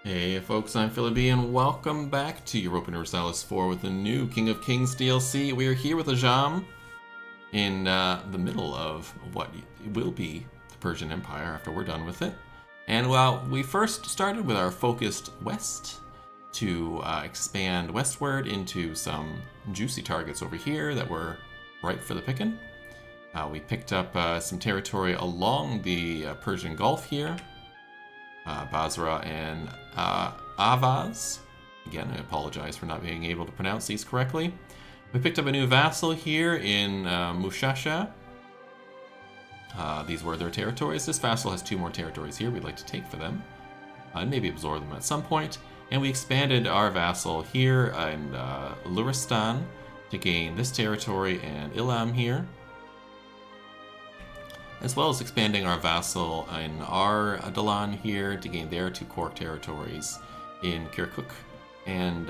Hey folks, I'm Philip B, and welcome back to Europa Universalis IV with the new King of Kings DLC. We are here with Ajam in the middle of what will be the Persian Empire after we're done with it. And while we first started with our focused west to expand westward into some juicy targets over here that were ripe for the picking. We picked up some territory along the Persian Gulf here. Basra and Avaz. Again, I apologize for not being able to pronounce these correctly. We picked up a new vassal here in Mushasha. These were their territories. This vassal has 2 more territories here we'd like to take for them, and maybe absorb them at some point. And we expanded our vassal here in Luristan to gain this territory and Ilam here, as well as expanding our vassal in Ardalan here to gain their 2 core territories in Kirkuk and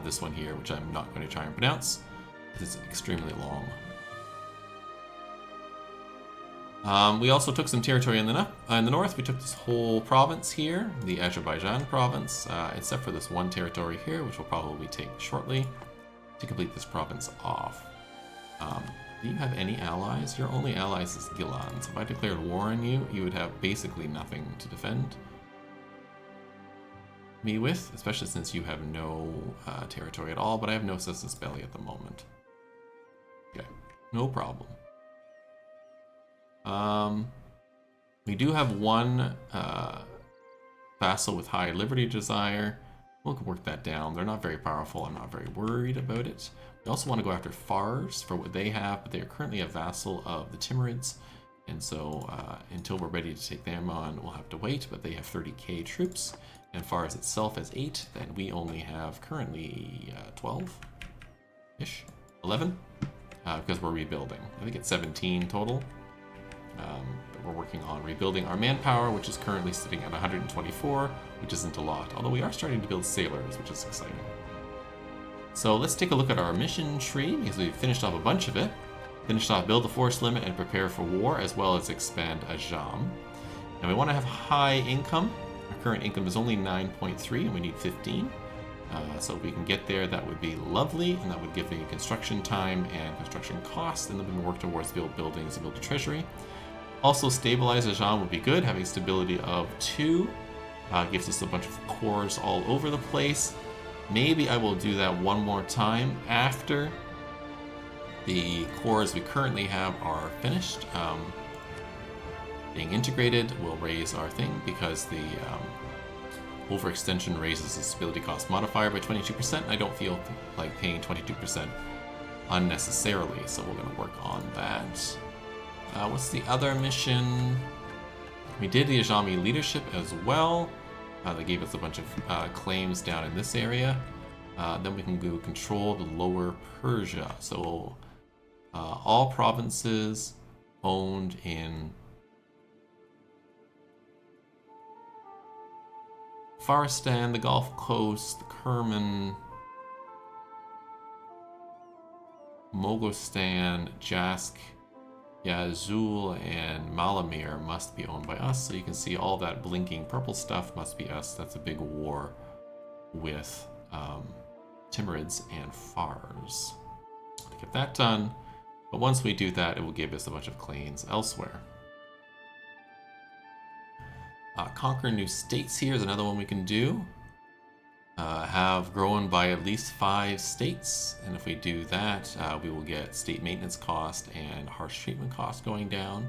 this one here, which I'm not going to try and pronounce because it's extremely long. We also took some territory in the north. We took this whole province here, the Azerbaijan province, except for this one territory here, which we'll probably take shortly to complete this province off. Do you have any allies? Your only allies is Gilan, so if I declared war on you, you would have basically nothing to defend me with, especially since you have no territory at all, but I have no Cessus Belli at the moment. Okay, no problem. We do have one vassal with high liberty desire. We'll work that down. They're not very powerful. I'm not very worried about it. We also want to go after Fars for what they have, but they are currently a vassal of the Timurids, and so until we're ready to take them on, we'll have to wait, but they have 30k troops, and Fars itself has 8, and we only have currently 12-ish? 11? Because we're rebuilding. I think it's 17 total. But we're working on rebuilding our manpower, which is currently sitting at 124, which isn't a lot, although we are starting to build sailors, which is exciting. So let's take a look at our mission tree, because we've finished off a bunch of it. Finished off build the force limit and prepare for war, as well as expand Ajam. And we want to have high income. Our current income is only 9.3 and we need 15. So if we can get there, that would be lovely, and that would give me construction time and construction costs, and then we can work towards build buildings and build a treasury. Also, stabilize Ajam would be good, having stability of 2. Gives us a bunch of cores all over the place. Maybe I will do that one more time after the cores we currently have are finished. Being integrated will raise our thing because the overextension raises the stability cost modifier by 22%. I don't feel like paying 22% unnecessarily, so we're going to work on that. What's the other mission? We did the Ajami leadership as well. They gave us a bunch of claims down in this area. Then we can go control the lower Persia. So all provinces owned in Faristan, the Gulf Coast, the Kerman, Mogostan, Jask, Yazul, and Malamir must be owned by us. So you can see all that blinking purple stuff must be us. That's a big war with Timurids and Fars. To get that done, but once we do that, it will give us a bunch of claims elsewhere. Conquer new states here is another one we can do. Have grown by at least 5 states, and if we do that, we will get state maintenance cost and harsh treatment cost going down.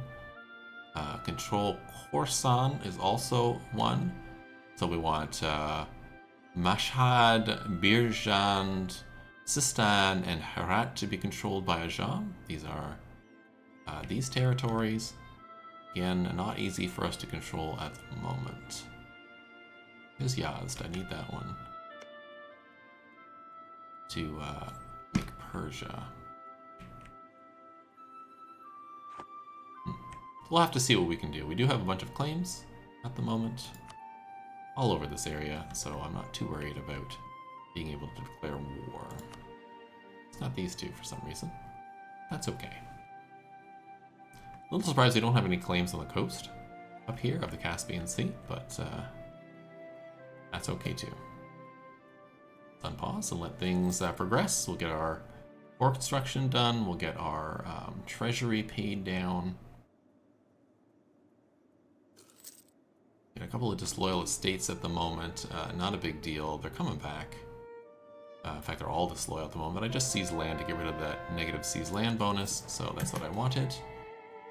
Control Khorasan is also one, so we want Mashhad, Birjand, Sistan, and Herat to be controlled by Ajam. These are these territories. Again, not easy for us to control at the moment. There's Yazd, I need that one to make Persia. We'll have to see what we can do. We do have a bunch of claims at the moment all over this area, so I'm not too worried about being able to declare war. It's not these two for some reason. That's okay. A little surprised they don't have any claims on the coast. up here of the Caspian Sea, but that's okay too. Let's unpause and let things progress. We'll get our port construction done. We'll get our treasury paid down. Get a couple of disloyal estates at the moment. Not a big deal. They're coming back. In fact, they're all disloyal at the moment. I just seized land to get rid of that negative seize land bonus, so that's what I wanted.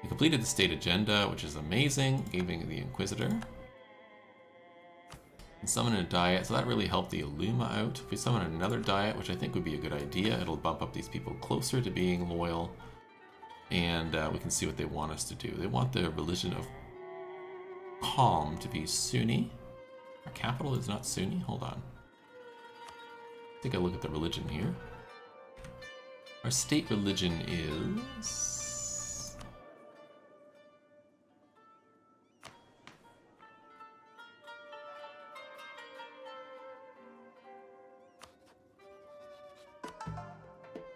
We completed the state agenda, which is amazing, giving the Inquisitor. And summon a diet, so that really helped the Illuma out. If we summon another diet, which I think would be a good idea, it'll bump up these people closer to being loyal. And we can see what they want us to do. They want the religion of calm to be Sunni. Our capital is not Sunni? Hold on. Take a look at the religion here. Our state religion is...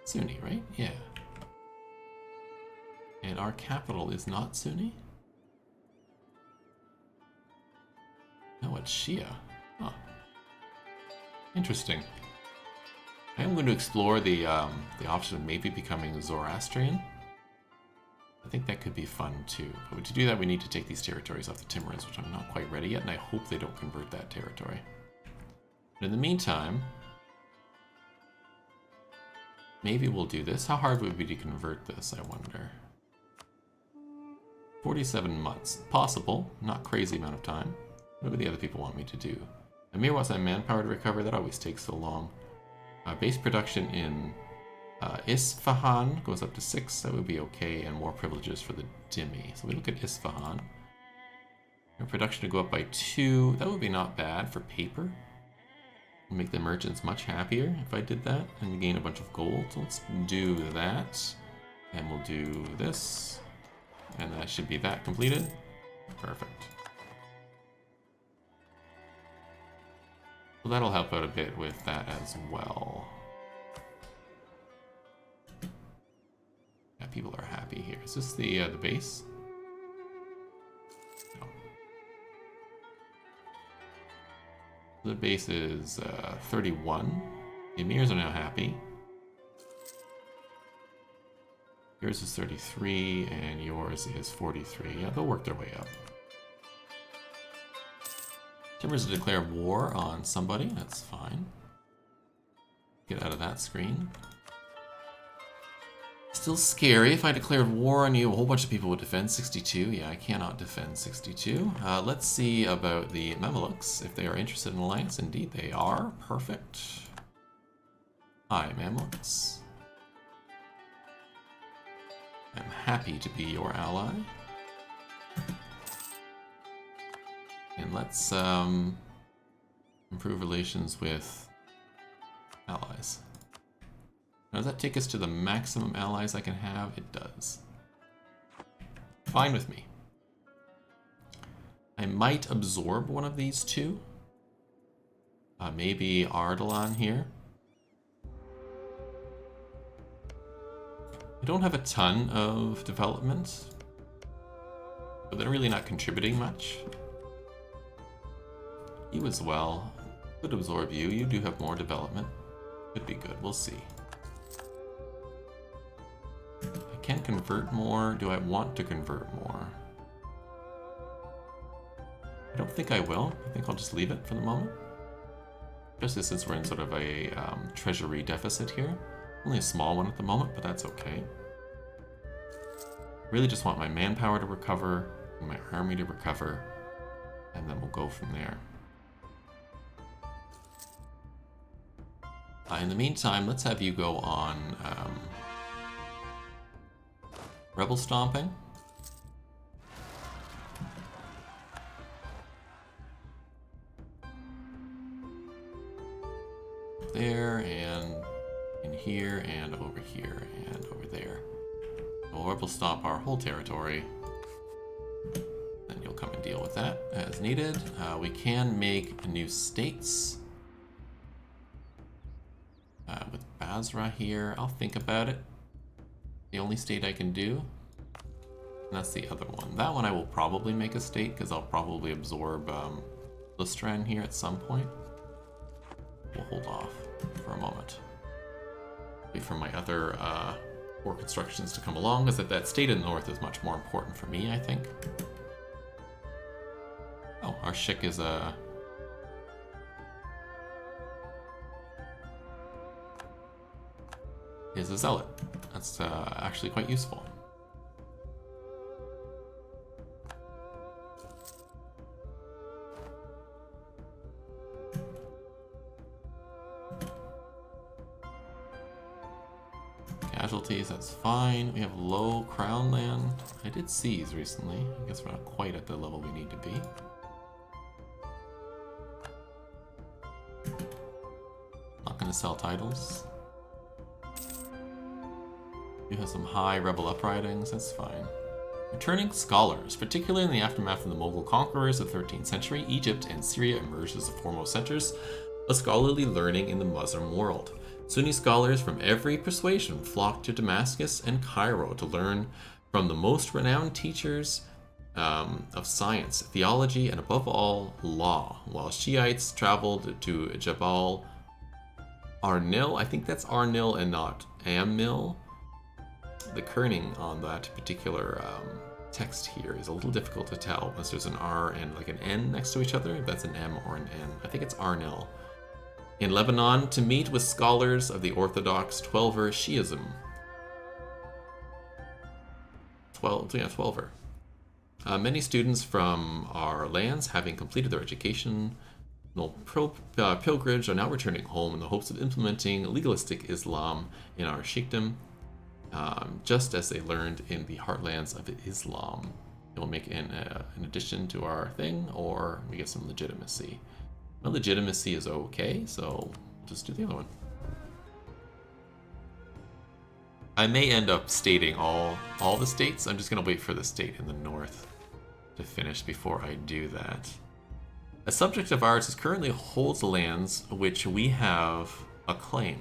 Sunni, right? Yeah. And our capital is not Sunni? No, it's Shia. Huh. Interesting. I am going to explore the option of maybe becoming Zoroastrian. I think that could be fun too. But to do that, we need to take these territories off the Timurids, which I'm not quite ready yet, and I hope they don't convert that territory. But in the meantime, maybe we'll do this. How hard would it be to convert this, I wonder? 47 months. Possible. Not crazy amount of time. What do the other people want me to do? Amir wants my manpower to recover. That always takes so long. Base production in Isfahan goes up to 6. That would be okay, and more privileges for the Dhimmi. So we look at Isfahan. Our production to go up by 2. That would be not bad for paper. Make the merchants much happier if I did that, and gain a bunch of gold. So let's do that, and we'll do this, and that should be that completed. Perfect. So that'll help out a bit with that as well. Yeah, people are happy here. Is this the base? No. The base is 31. The Emirs are now happy. Yours is 33, and yours is 43. Yeah, they'll work their way up. Timbers to declare war on somebody, that's fine. Get out of that screen. Still scary. If I declared war on you, a whole bunch of people would defend 62. Yeah, I cannot defend 62. Let's see about the Mamelukes, if they are interested in alliance. Indeed, they are. Perfect. Hi, Mamelukes. I'm happy to be your ally. And let's improve relations with allies. Now, does that take us to the maximum allies I can have? It does. Fine with me. I might absorb one of these two. Maybe Ardalan here. I don't have a ton of development, but they're really not contributing much. You as well. Could absorb you. You do have more development. Could be good. We'll see. I can convert more. Do I want to convert more? I don't think I will. I think I'll just leave it for the moment. Especially since we're in sort of a treasury deficit here. Only a small one at the moment, but that's okay. Really just want my manpower to recover, and my army to recover, and then we'll go from there. In the meantime, let's have you go on rebel stomping. There, and in here, and over here, and over there. We'll rebel stomp our whole territory. Then you'll come and deal with that as needed. We can make new states. With Basra here, I'll think about it. The only state I can do. And that's the other one. That one I will probably make a state because I'll probably absorb Lustran here at some point. We'll hold off for a moment. Wait for my other war constructions to come along, because that state in the north is much more important for me, I think. Oh, our Shik is a... is a zealot. That's actually quite useful. Casualties, that's fine. We have low crown land. I did seize recently. I guess we're not quite at the level we need to be. Not gonna sell titles. We have some high rebel uprisings, that's fine. Returning scholars, particularly in the aftermath of the Mughal conquerors of the 13th century, Egypt and Syria emerged as the foremost centers of scholarly learning in the Muslim world. Sunni scholars from every persuasion flocked to Damascus and Cairo to learn from the most renowned teachers of science, theology, and above all, law, while Shiites traveled to Jabal Arnil. I think that's Arnil and not Amnil. The kerning on that particular text here is a little difficult to tell unless there's an R and like an N next to each other. If that's an M or an N. I think it's Arnil. In Lebanon, to meet with scholars of the Orthodox Twelver Shiism. 12er. Many students from our lands, having completed their education, pilgrimage, are now returning home in the hopes of implementing legalistic Islam in our Sheikhdom, just as they learned in the heartlands of Islam. It will make an addition to our thing, or we get some legitimacy. My legitimacy is okay, so just do the other one. I may end up stating all the states. I'm just going to wait for the state in the north to finish before I do that. A subject of ours currently holds lands which we have a claim.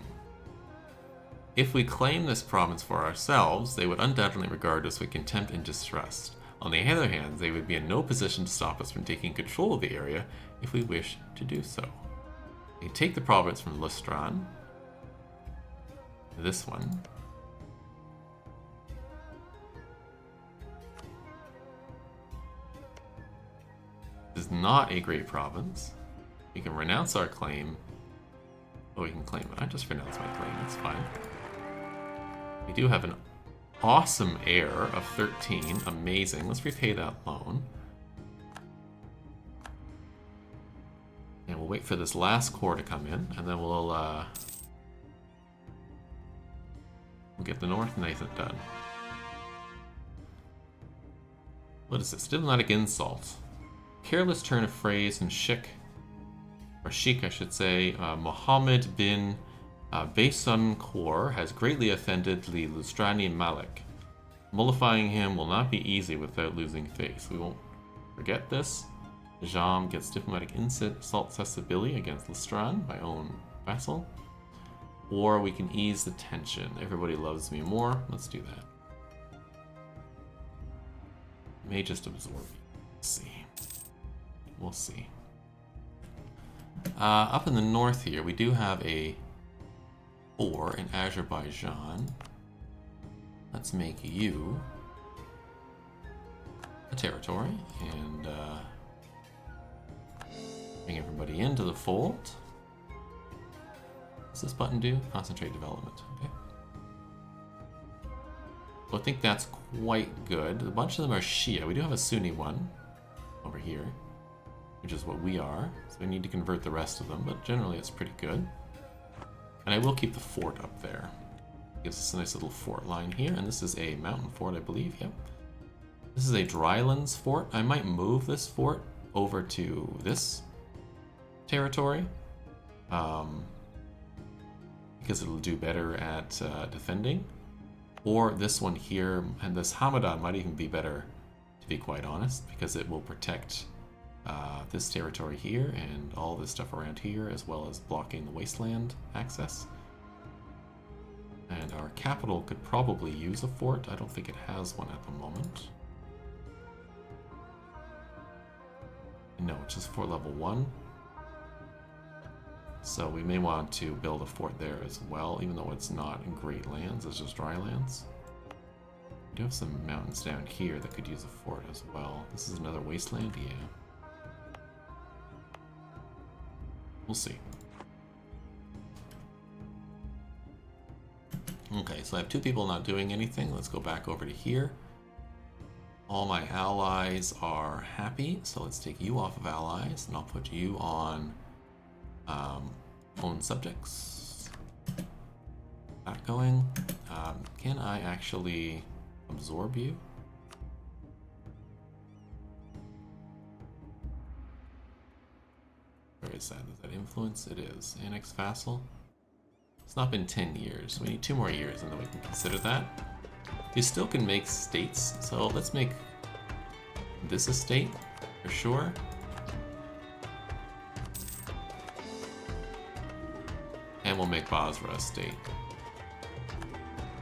If we claim this province for ourselves, they would undoubtedly regard us with contempt and distrust. On the other hand, they would be in no position to stop us from taking control of the area if we wish to do so. We take the province from Lustran, this one, this is not a great province. We can renounce our claim. Oh, we can claim it. I just renounced my claim, it's fine. We do have an awesome heir of 13, amazing. Let's repay that loan. And we'll wait for this last core to come in, and then we'll get the North Nathan done. What is this? Diplomatic insult. Careless turn of phrase in Sheik, or Sheik I should say, Mohammed bin Baysun Kaur has greatly offended the Lustrani Malik. Mollifying him will not be easy without losing face. We won't forget this. Ajam gets diplomatic insult cessability against Lustran, my own vassal. Or we can ease the tension. Everybody loves me more. Let's do that. May just absorb you. Let's see. We'll see. Up in the north here, we do have a 4 in Azerbaijan. Let's make you a territory and bring everybody into the fold. What's this button do? Concentrate development. Okay. Well, I think that's quite good. A bunch of them are Shia. We do have a Sunni one over here, which is what we are. So we need to convert the rest of them, but generally it's pretty good. And I will keep the fort up there. Gives us a nice little fort line here, and this is a mountain fort, I believe. Yep. This is a drylands fort. I might move this fort over to this territory, because it'll do better at defending. Or this one here, and this Hamadan might even be better, to be quite honest, because it will protect this territory here and all this stuff around here, as well as blocking the wasteland access. And our capital could probably use a fort. I don't think it has one at the moment. No, it's just fort level 1. So we may want to build a fort there as well, even though it's not in great lands, it's just dry lands. We do have some mountains down here that could use a fort as well. This is another wasteland, yeah. We'll see. Okay, so I have 2 people not doing anything. Let's go back over to here. All my allies are happy, so let's take you off of allies, and I'll put you on own subjects. That going. Can I actually absorb you? Where is that? Is that influence? It is. Annex vassal. It's not been 10 years. We need 2 more years and then we can consider that. You still can make states, so let's make this a state for sure. And we'll make Basra a state.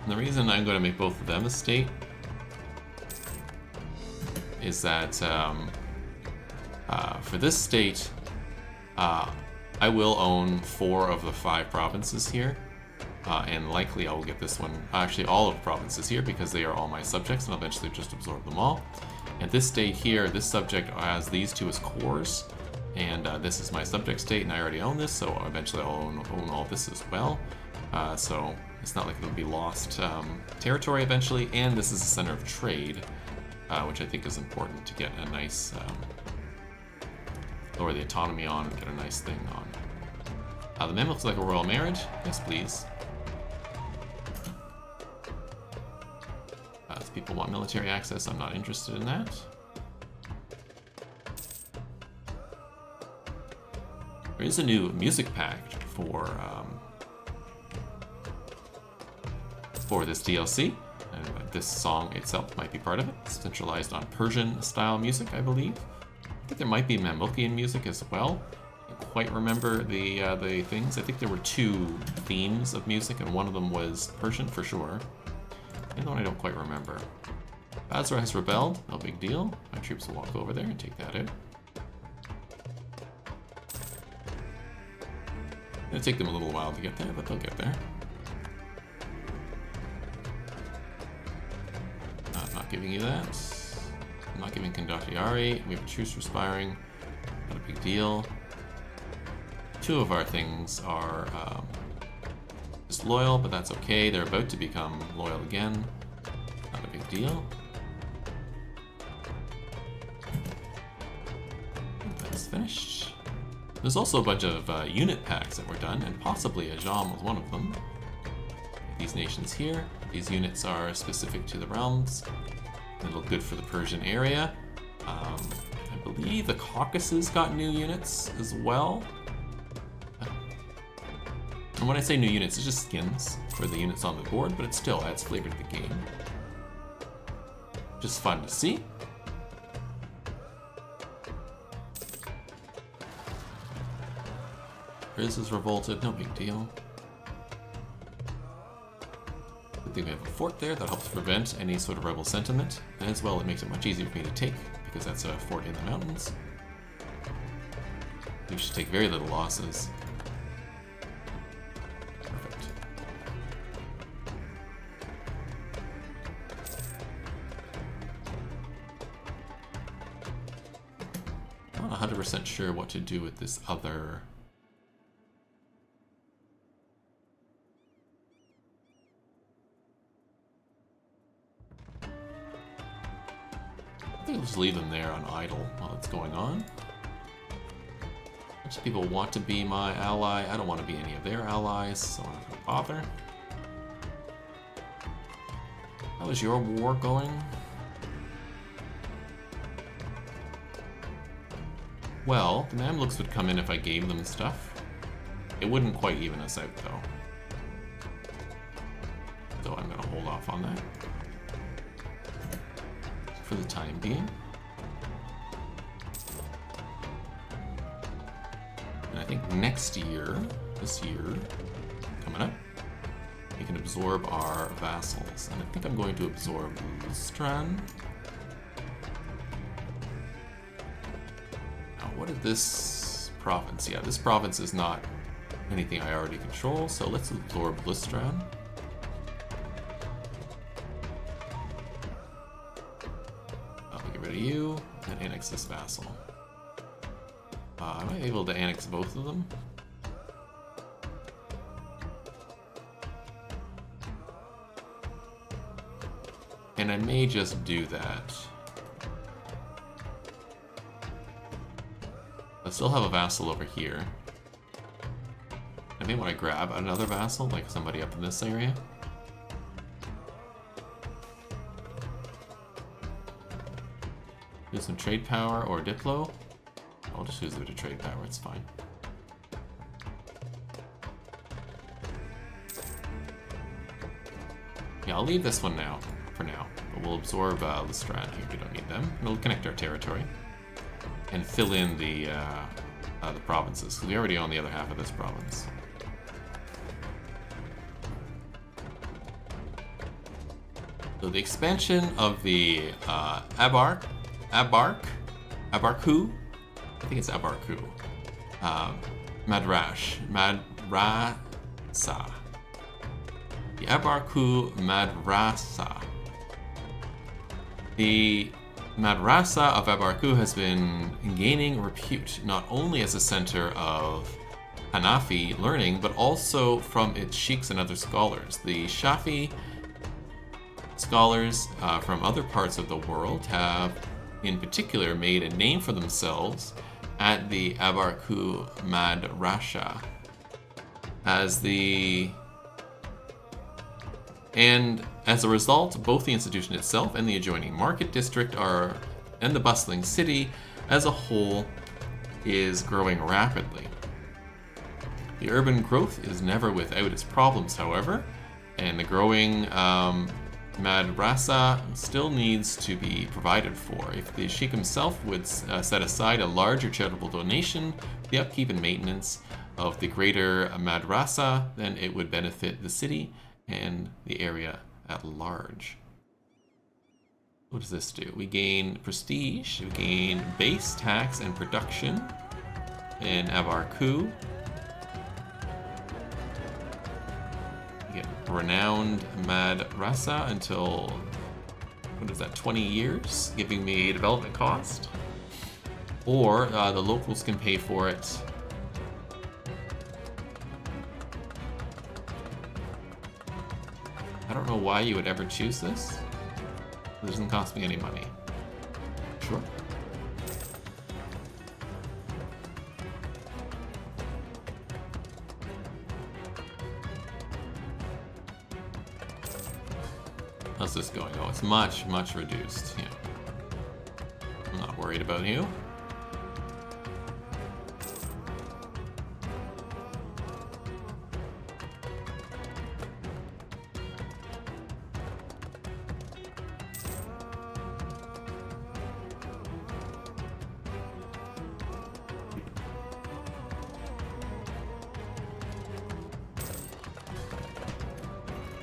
And the reason I'm going to make both of them a state is that for this state, I will own 4 of the 5 provinces here, and likely I will get this one, actually all of the provinces here, because they are all my subjects, and I'll eventually just absorb them all. And this state here, this subject has these 2 as cores, and this is my subject state, and I already own this, so eventually I'll own all this as well. So it's not like it'll be lost territory eventually, and this is a center of trade, which I think is important to get a nice, lower the autonomy on and get a nice thing on. The mem looks like a royal marriage. Yes, please. If people want military access, I'm not interested in that. There is a new music pack for this DLC, and this song itself might be part of it. It's centralized on Persian style music, I believe. I think there might be Mamlukian music as well. I don't quite remember the things. I think there were 2 themes of music, and one of them was Persian for sure. Even though I don't quite remember. Basra has rebelled, no big deal. My troops will walk over there and take that out. It'll take them a little while to get there, but they'll get there. I'm not giving you that. I'm not giving Condottieri. We have a truce respiring. Not a big deal. 2 of our things are just loyal, but that's okay. They're about to become loyal again. Not a big deal. That's finished. There's also a bunch of unit packs that were done, and possibly Ajam was one of them. These nations here. These units are specific to the realms. They look good for the Persian area. I believe the Caucasus got new units as well. And when I say new units, it's just skins for the units on the board, but it still adds flavor to the game. Just fun to see. Riz is revolted, no big deal. Good thing we have a fort there that helps prevent any sort of rebel sentiment. And as well, it makes it much easier for me to take, because that's a fort in the mountains. We should take very little losses. Perfect. I'm not 100% sure what to do with this other... I think I'll just leave them there on idle while it's going on. A bunch of people want to be my ally. I don't want to be any of their allies, so I'm not going to bother. How is your war going? Well, the Mamluks would come in if I gave them stuff. It wouldn't quite even us out, though. So I'm going to hold off on that for the time being. And I think next year, this year, coming up, we can absorb our vassals. And I think I'm going to absorb Lustran. Now, what is this province? Yeah, this province is not anything I already control, so let's absorb Lystran. I'll get rid of you and annex this vassal. Am I able to annex both of them? And I may just do that. I still have a vassal over here. I may want to grab another vassal, like somebody up in this area. Do some trade power or Diplo. I'll just use a bit of trade power, it's fine. Yeah, I'll leave this one now, for now. But we'll absorb Lystran here, we don't need them. And we'll connect our territory. And fill in the provinces, because we already own the other half of this province. So the expansion of the Abarku, I think it's Abarku, Madrasa. The Abarku Madrasa. The Madrasa of Abarku has been gaining repute not only as a center of Hanafi learning, but also from its sheikhs and other scholars. The Shafi scholars from other parts of the world have, in particular, made a name for themselves at the Abarku Madrasa and as a result, both the institution itself and the adjoining market district and the bustling city as a whole is growing rapidly. The urban growth is never without its problems, however, and the growing madrasa still needs to be provided for. If the sheikh himself would set aside a larger charitable donation for the upkeep and maintenance of the greater madrasa, then it would benefit the city and the area at large. What does this do? We gain prestige, we gain base tax and production in Abarku. We get renowned madrasa until, what is that, 20 years, giving me development cost. Or the locals can pay for it. I don't know why you would ever choose this. It doesn't cost me any money. Sure. How's this going? Oh, it's much, much reduced. Yeah. I'm not worried about you.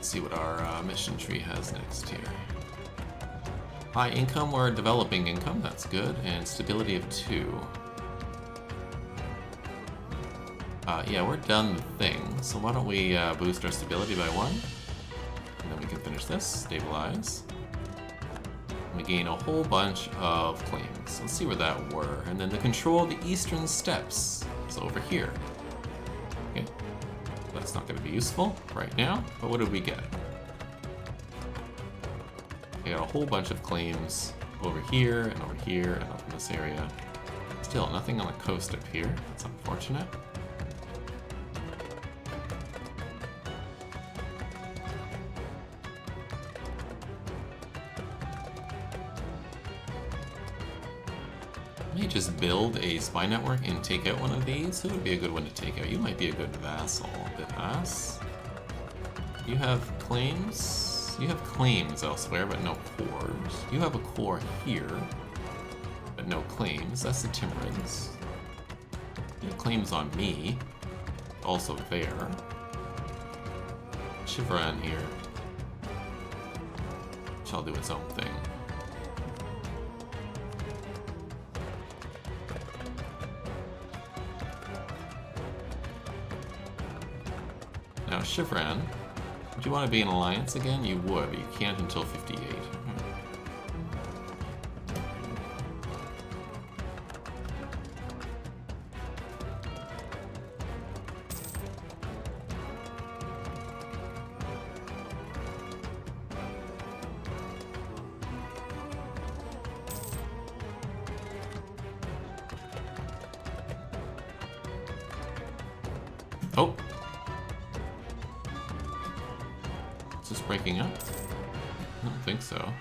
See what our mission tree has next here. High income or developing income, that's good, and stability of 2. Yeah, we're done the thing, so why don't we boost our stability by 1, and then we can finish this, stabilize. And we gain a whole bunch of claims. Let's see where that were, and then the control of the eastern steppes, so over here. Okay. That's not going to be useful right now, but what did we get? We got a whole bunch of claims over here and over here and up in this area. Still, nothing on the coast up here. That's unfortunate. May just build a spy network and take out one of these. Who would be a good one to take out? You might be a good vassal. Bithas. You have claims? You have claims elsewhere, but no cores. You have a core here, but no claims. That's the Timurids. You have claims on me. Also there. Shivran here. Shall do its own thing. Now, Shivran, would you want to be in alliance again? You would, but you can't until 58. Oh! Is this breaking up? I don't think so.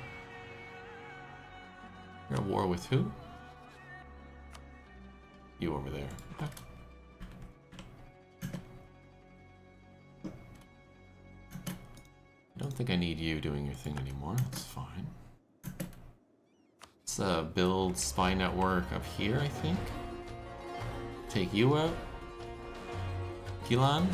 You're at war with who? You over there. Okay. I don't think I need you doing your thing anymore. That's fine. Let's build spy network up here, I think. Take you out. Gilan?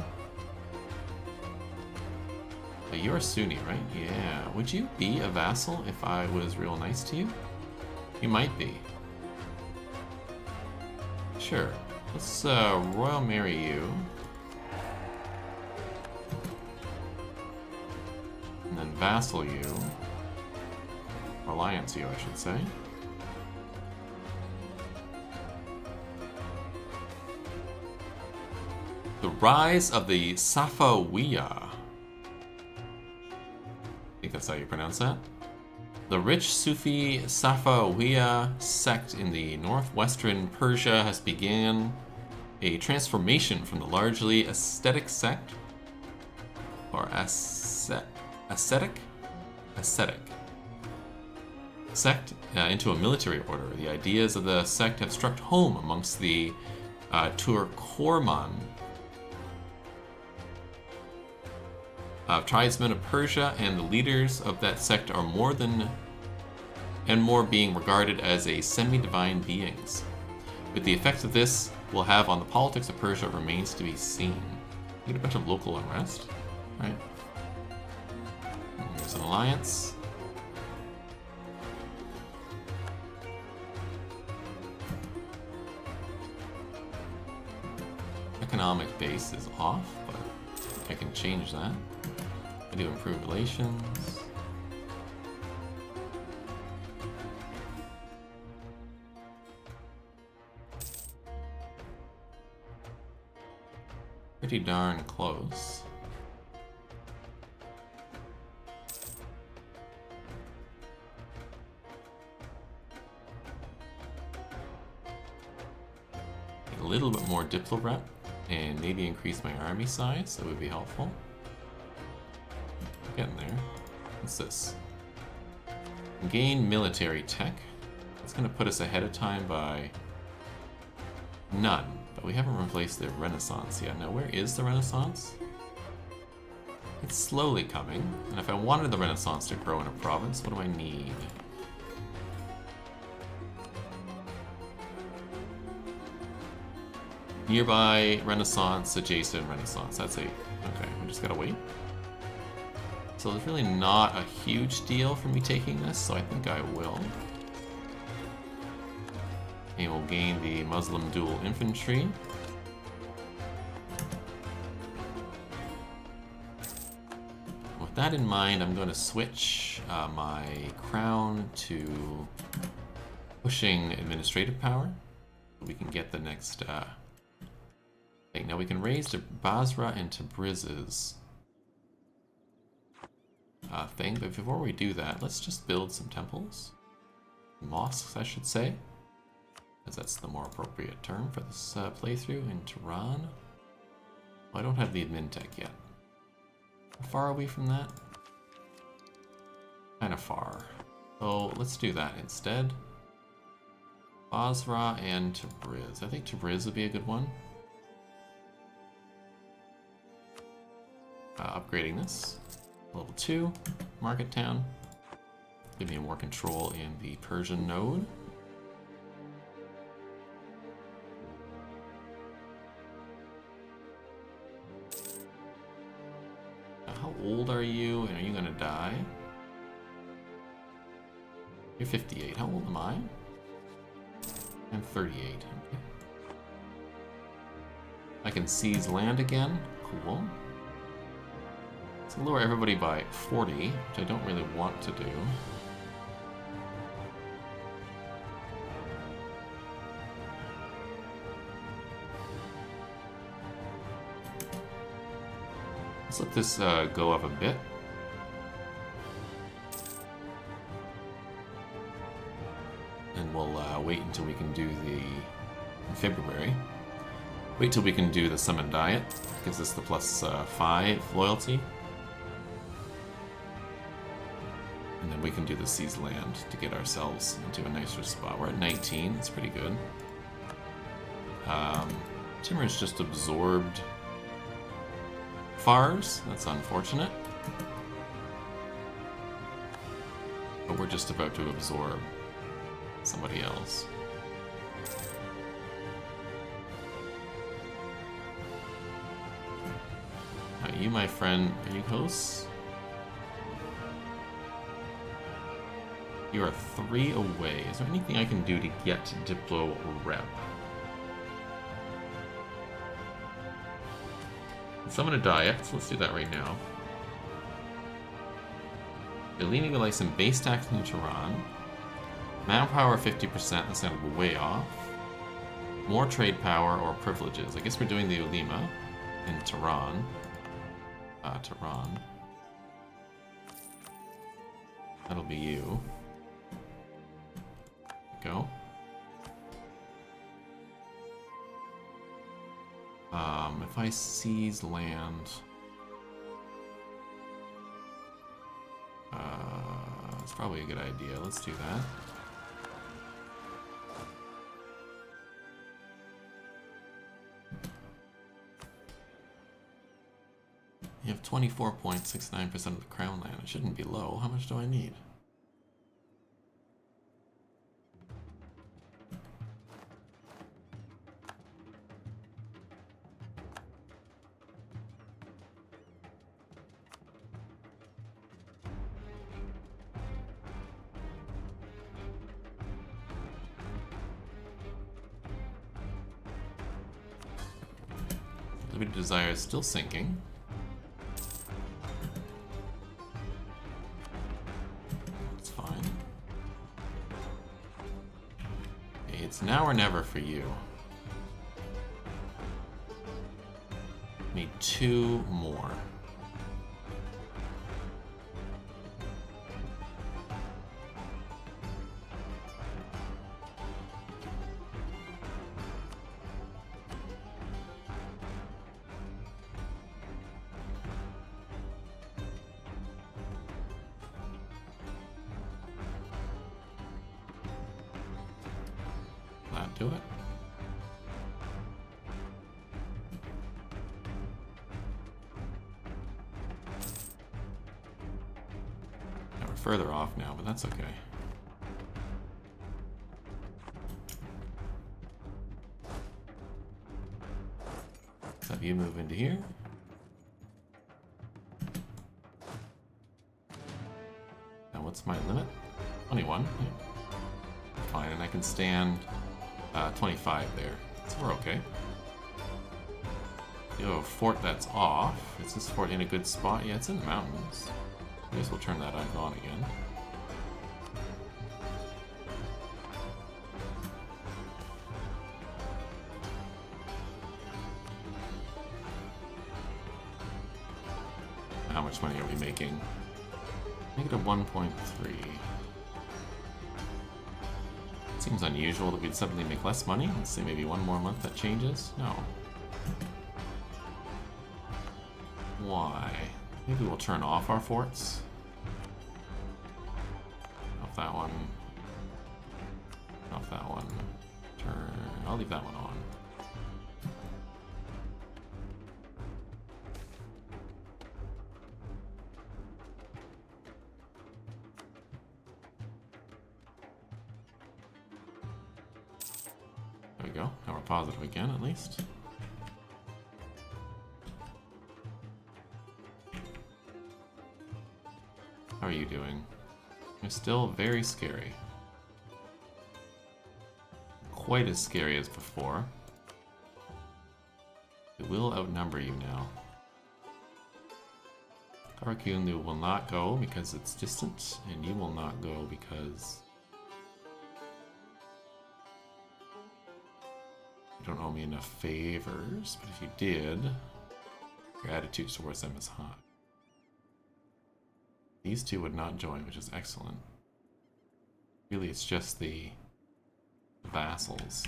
Oh, you're a Sunni, right? Yeah. Would you be a vassal if I was real nice to you? You might be. Sure. Let's royal marry you. And then vassal you. Alliance you, I should say. The rise of the Safawiya. I think that's how you pronounce that. The rich Sufi Safawiya sect in the northwestern Persia has begun a transformation from the largely ascetic sect, or ascetic sect into a military order. The ideas of the sect have struck home amongst the Turkorman tribesmen of Persia, and the leaders of that sect are more being regarded as a semi-divine beings. What the effects of this will have on the politics of Persia remains to be seen. You get a bunch of local unrest, right? There's an alliance. Economic base is off, but I can change that. I do improve relations. Pretty darn close. A little bit more diplo rep and maybe increase my army size. That would be helpful. Getting there. What's this? Gain military tech. It's going to put us ahead of time by none, but we haven't replaced the Renaissance yet. Now, where is the Renaissance? It's slowly coming, and if I wanted the Renaissance to grow in a province, what do I need? Nearby Renaissance, adjacent Renaissance. That's 8. Okay, we just gotta wait. So it's really not a huge deal for me taking this, so I think I will. And we'll gain the Muslim dual infantry. With that in mind, I'm going to switch my crown to pushing administrative power. We can get the next thing. Now we can raise to Basra and Tabriz's thing, but before we do that, let's just build some temples. Mosques, I should say, as that's the more appropriate term for this playthrough in Tehran. Well, I don't have the admin tech yet. How far are we from that? Kind of far. So let's do that instead. Basra and Tabriz. I think Tabriz would be a good one. Upgrading this. Level 2, Market Town. Give me more control in the Persian node. How old are you, and are you gonna die? You're 58. How old am I? I'm 38. Okay. I can seize land again. Cool. So lower everybody by 40, which I don't really want to do. Let's let this go up a bit. And we'll wait until we can do the... in February. Wait till we can do the Summon Diet. Gives us the plus 5 loyalty. And then we can do the Seized Land to get ourselves into a nicer spot. We're at 19, that's pretty good. Timur's just absorbed Fars, that's unfortunate. But we're just about to absorb somebody else. Now you, my friend, are you close? You are 3 away. Is there anything I can do to get Diplo Rep? Summon a Diet, so let's do that right now. You're leaving the license base tax in Tehran. Manpower 50%, that's gonna go way off. More trade power or privileges. I guess we're doing the Ulema in Tehran. Tehran. That'll be you. Go. If I seize land, it's probably a good idea. Let's do that. You have 24.69% of the crown land. It shouldn't be low. How much do I need? Liberty Desire is still sinking. That's fine. Okay, it's now or never for you. Need 2 more. Do it. Now we're further off now, but that's okay. Let's have you move into here. Now what's my limit? 21. Yeah. Fine, and I can stand 25 there, so we're okay. You have a fort that's off. Is this fort in a good spot? Yeah, it's in the mountains. I guess we'll turn that on again. How much money are we making? Negative 1.3. Seems unusual that we'd suddenly make less money. Let's say maybe one more month that changes. No. Why? Maybe we'll turn off our forts. Off that one. Off that one. Turn. I'll leave that one on. There we go. Now we're positive again, at least. How are you doing? You're still very scary. Quite as scary as before. It will outnumber you now. Karakunu will not go because it's distant, and you will not go because you don't owe me enough favors, but if you did, your attitude towards them is high. These two would not join, which is excellent. Really, it's just the vassals.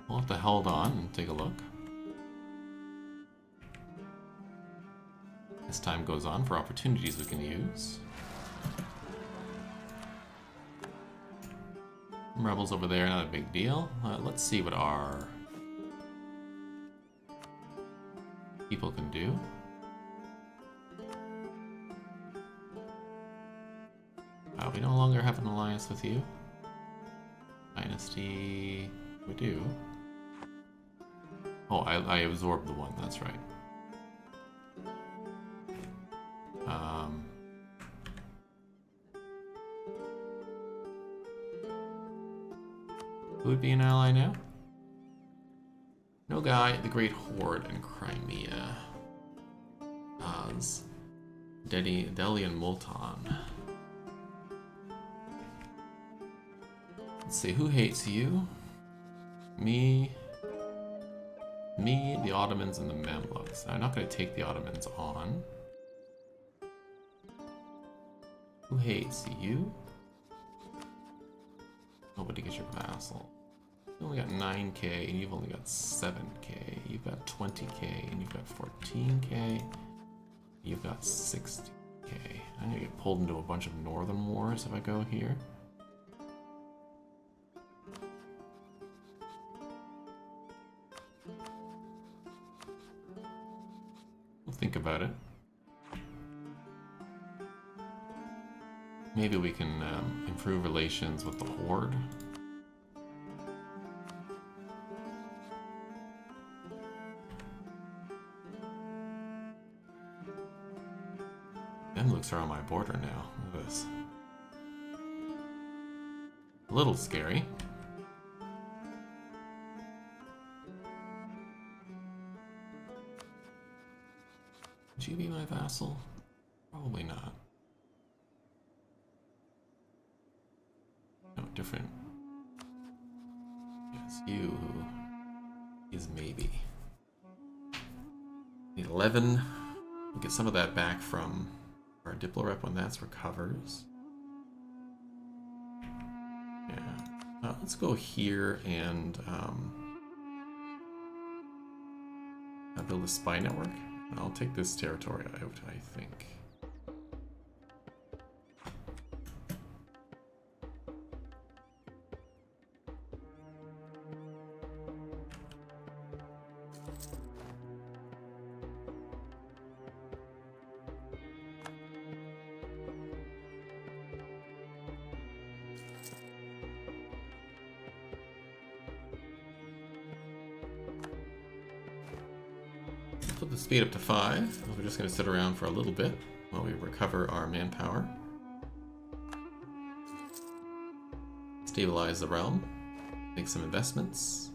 We'll have to hold on and take a look. As time goes on for opportunities we can use. Rebels over there, not a big deal. Let's see what our people can do. We no longer have an alliance with you. Dynasty, we do. Oh, I absorbed the one, that's right. Who would be an ally now? No guy, the Great Horde in Crimea. Oz. Delhi and Multan. Let's see, who hates you? Me, the Ottomans, and the Mamluks. I'm not going to take the Ottomans on. Who hates you? Nobody gets your vassal. You only got 9k, and you've only got 7k. You've got 20k, and you've got 14k. You've got 60k. I'm gonna get pulled into a bunch of northern wars if I go here. We'll think about it. Maybe we can improve relations with the Horde. Mamluks are on my border now. Look at this. A little scary. Would you be my vassal? Probably not. No, different. Yes, you is maybe. 11. We'll get some of that back from our Diplo rep when that's recovers. Yeah. Let's go here and build a spy network. I'll take this territory out, I think. Put the speed up to 5. We're just going to sit around for a little bit while we recover our manpower. Stabilize the realm. Make some investments.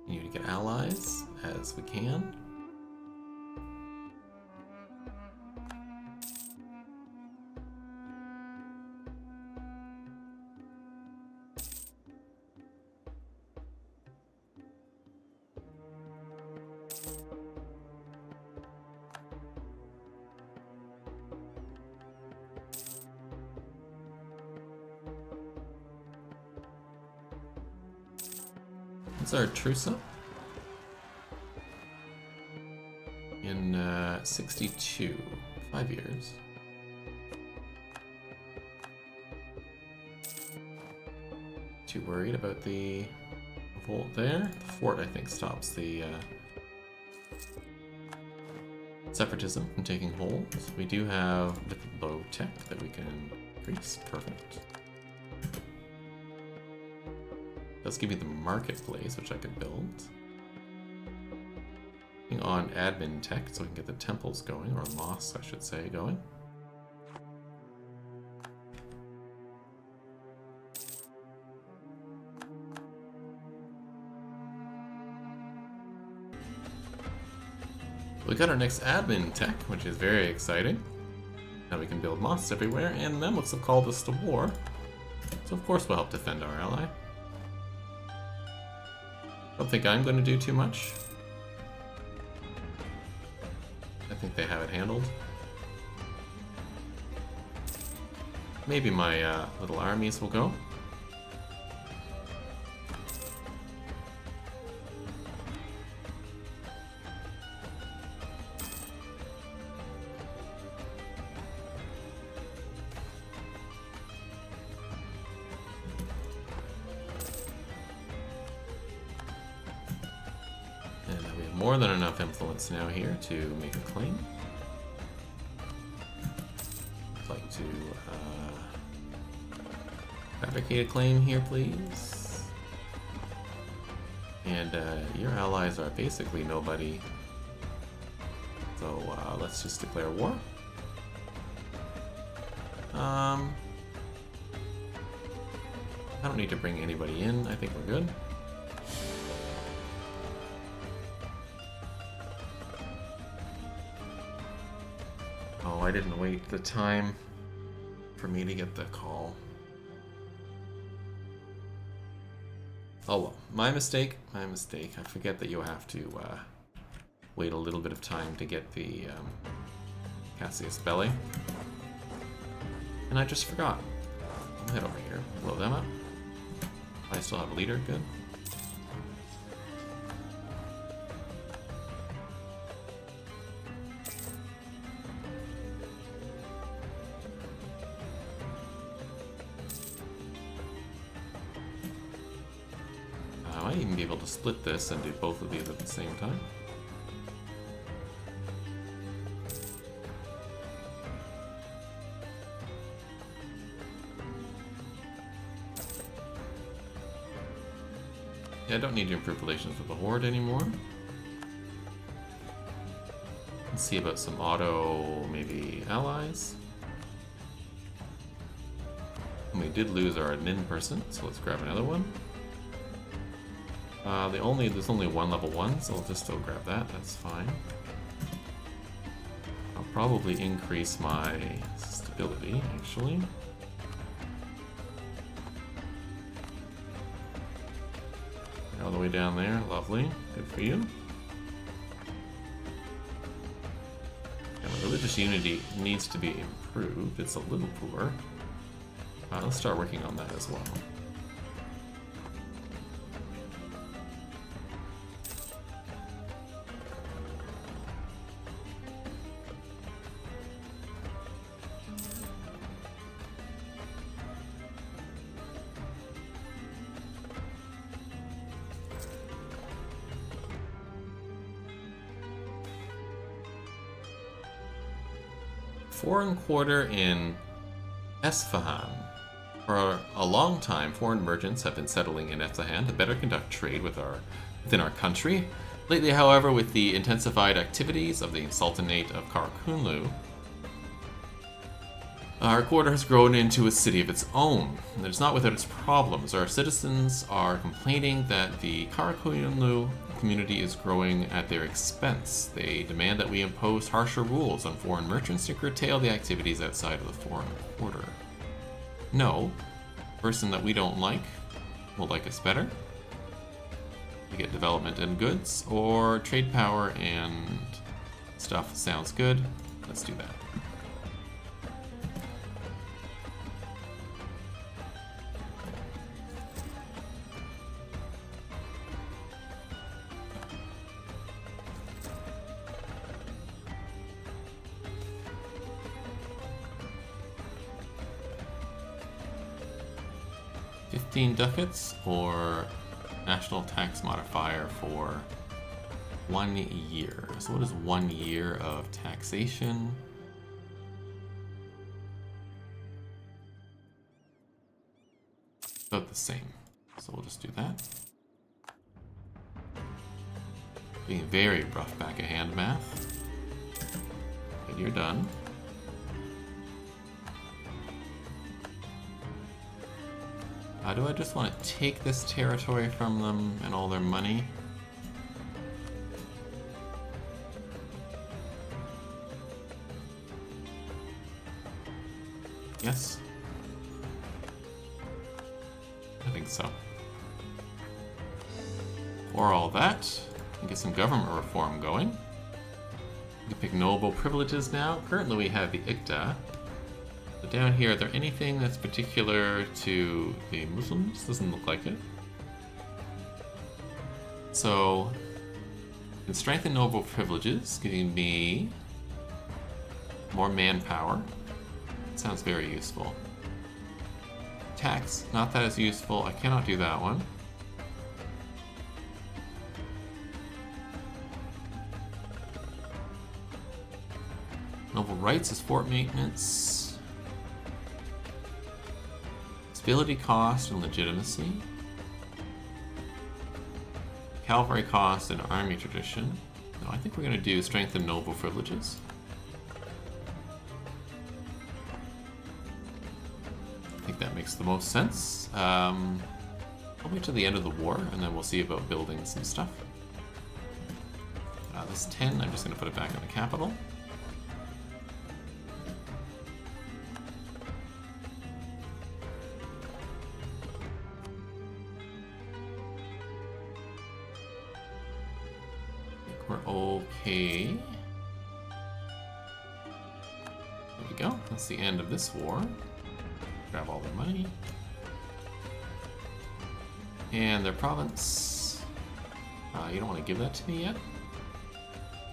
Continue to get allies as we can. What's our truce up? In 62. 5 years. Too worried about the revolt there? The fort, I think, stops the separatism from taking hold. We do have the low tech that we can increase. Perfect. Does give me the marketplace, which I could build. Working on admin tech so we can get the temples going, or mosques, I should say, going. We got our next admin tech, which is very exciting. Now we can build mosques everywhere, and the Mamluks have called us to war. So of course we'll help defend our ally. Don't think I'm going to do too much. I think they have it handled. Maybe my little armies will go. More than enough influence now here to make a claim. I'd like to fabricate a claim here, please. And your allies are basically nobody. So let's just declare war. I don't need to bring anybody in. I think we're good. I didn't wait the time for me to get the call. Oh well, my mistake, my mistake. I forget that you have to wait a little bit of time to get the Cassius Belli. And I just forgot. I'll head over here, blow them up. I still have a leader, good. I might even be able to split this and do both of these at the same time. Yeah, I don't need to improve relations with the Horde anymore. Let's see about some auto, maybe allies. And we did lose our admin person, so let's grab another one. There's only one level 1, so I'll just still grab that, that's fine. I'll probably increase my stability, actually. All the way down there, lovely, good for you. And the religious unity needs to be improved, it's a little poor. Let's start working on that as well. Foreign quarter in Esfahan. For a long time, foreign merchants have been settling in Esfahan to better conduct trade within our country. Lately, however, with the intensified activities of the Sultanate of Karakunlu, our quarter has grown into a city of its own. And it's not without its problems. Our citizens are complaining that the Karakunlu community is growing at their expense. They demand that we impose harsher rules on foreign merchants to curtail the activities outside of the foreign quarter. No, person that we don't like will like us better. We get development and goods, or trade power and stuff sounds good. Let's do that. $15 or national tax modifier for 1 year. So what is 1 year of taxation? About the same. So we'll just do that. Being very rough back of hand math. And you're done. Do I just want to take this territory from them and all their money? Yes. I think so. For all that, we get some government reform going. We can pick noble privileges now. Currently we have the Ikta. But down here, are there anything that's particular to the Muslims? Doesn't look like it. So, we can strengthen noble privileges, giving me more manpower. Sounds very useful. Tax, not that as useful. I cannot do that one. Noble rights is fort maintenance. Stability cost and legitimacy. Cavalry cost and army tradition. No, I think we're going to do strengthen noble privileges. I think that makes the most sense. I'll wait till the end of the war and then we'll see about building some stuff. This 10, I'm just going to put it back in the capital. We're okay. There we go. That's the end of this war. Grab all their money. And their province. You don't want to give that to me yet?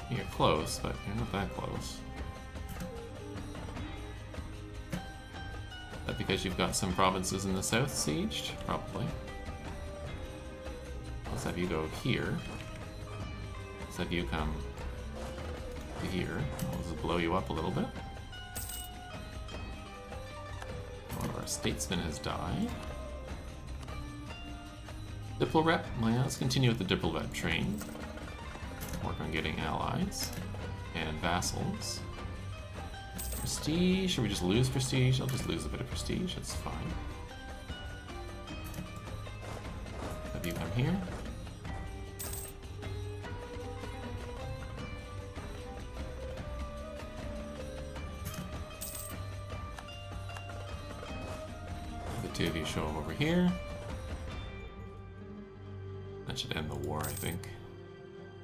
You're close, but you're not that close. Is that because you've got some provinces in the south sieged? Probably. Let's have you go here. Let's have you come to here. I'll just blow you up a little bit. One of our statesmen has died. Diplorep. Well, yeah, let's continue with the Diplorep train. Work on getting allies and vassals. Prestige. Should we just lose prestige? I'll just lose a bit of prestige. That's fine. Have you come here? Two of you show up over here. That should end the war, I think.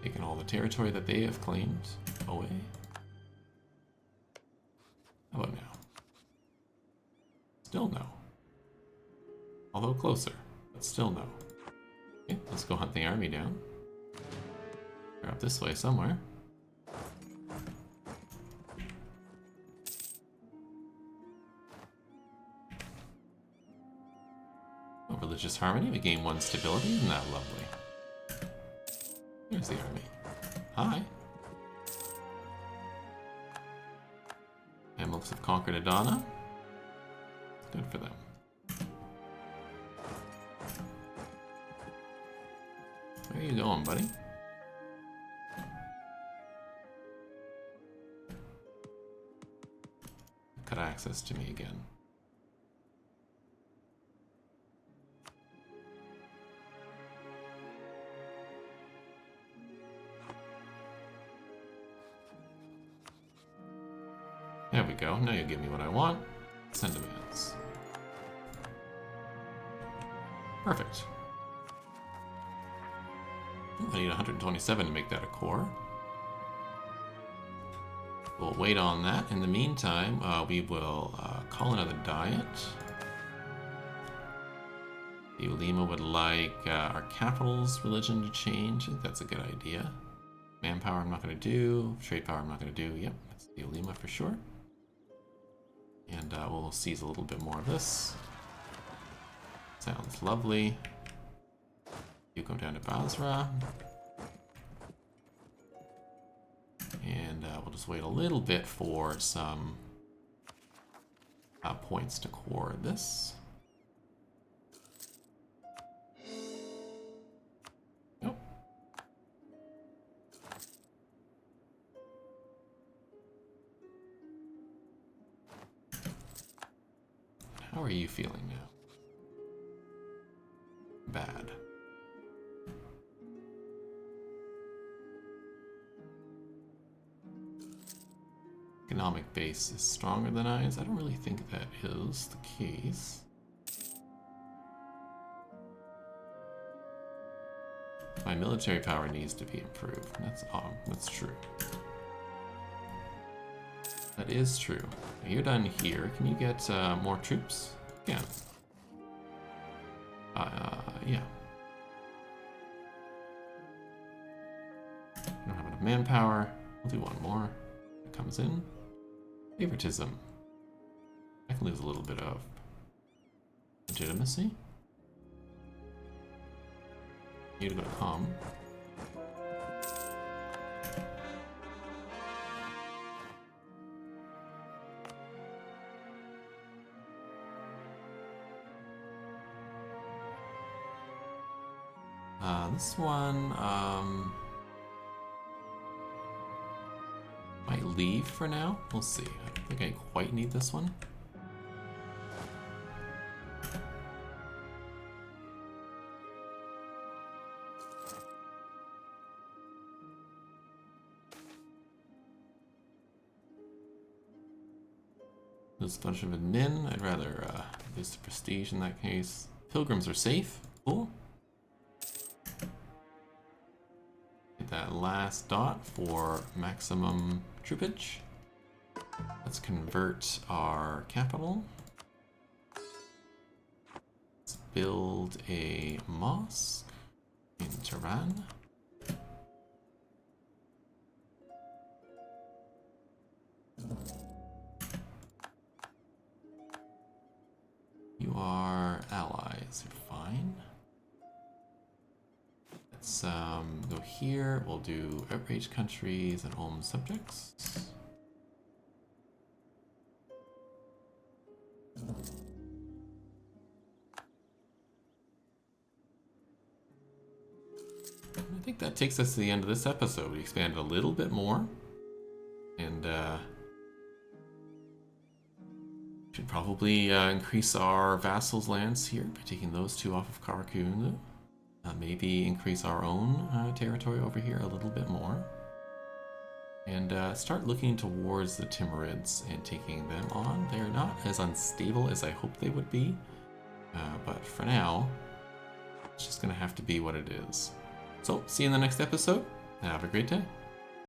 Taking all the territory that they have claimed away. How about now? Still no. Although closer, but still no. Okay, let's go hunt the army down. They're up this way somewhere. Religious harmony, we gain 1 stability, isn't that lovely? Here's the army. Hi. Hamlets have conquered Adana. Good for them. Where are you going, buddy? Cut access to me again. There we go. Now you give me what I want. Send demands. Perfect. Ooh, I need 127 to make that a core. We'll wait on that. In the meantime, we will call another diet. The Ulema would like our capital's religion to change. I think that's a good idea. Manpower I'm not going to do. Trade power I'm not going to do. Yep, that's the Ulema for sure. And we'll seize a little bit more of this. Sounds lovely. You go down to Basra. And we'll just wait a little bit for some points to core this. Nope. How are you feeling now? Bad. Economic base is stronger than ours. I don't really think that is the case. My military power needs to be improved. That's true. That is true. Now you're done here. Can you get more troops? Yeah. Yeah. Don't have enough manpower. We'll do one more. It comes in. Favoritism. I can lose a little bit of legitimacy. You to go to com. This one might leave for now. We'll see. I don't think I quite need this one. There's a bunch of admin. I'd rather lose the prestige in that case. Pilgrims are safe. Cool. Get that last dot for maximum troopage. Let's convert our capital. Let's build a mosque in Tehran. You are allies, you're fine. Let's go here, we'll do outrage countries and home subjects. I think that takes us to the end of this episode. We expanded a little bit more, and should probably increase our vassals' lands here by taking those two off of Karakun. Maybe increase our own territory over here a little bit more. And start looking towards the Timurids and taking them on. They're not as unstable as I hoped they would be. But for now, it's just going to have to be what it is. So, see you in the next episode. Have a great day.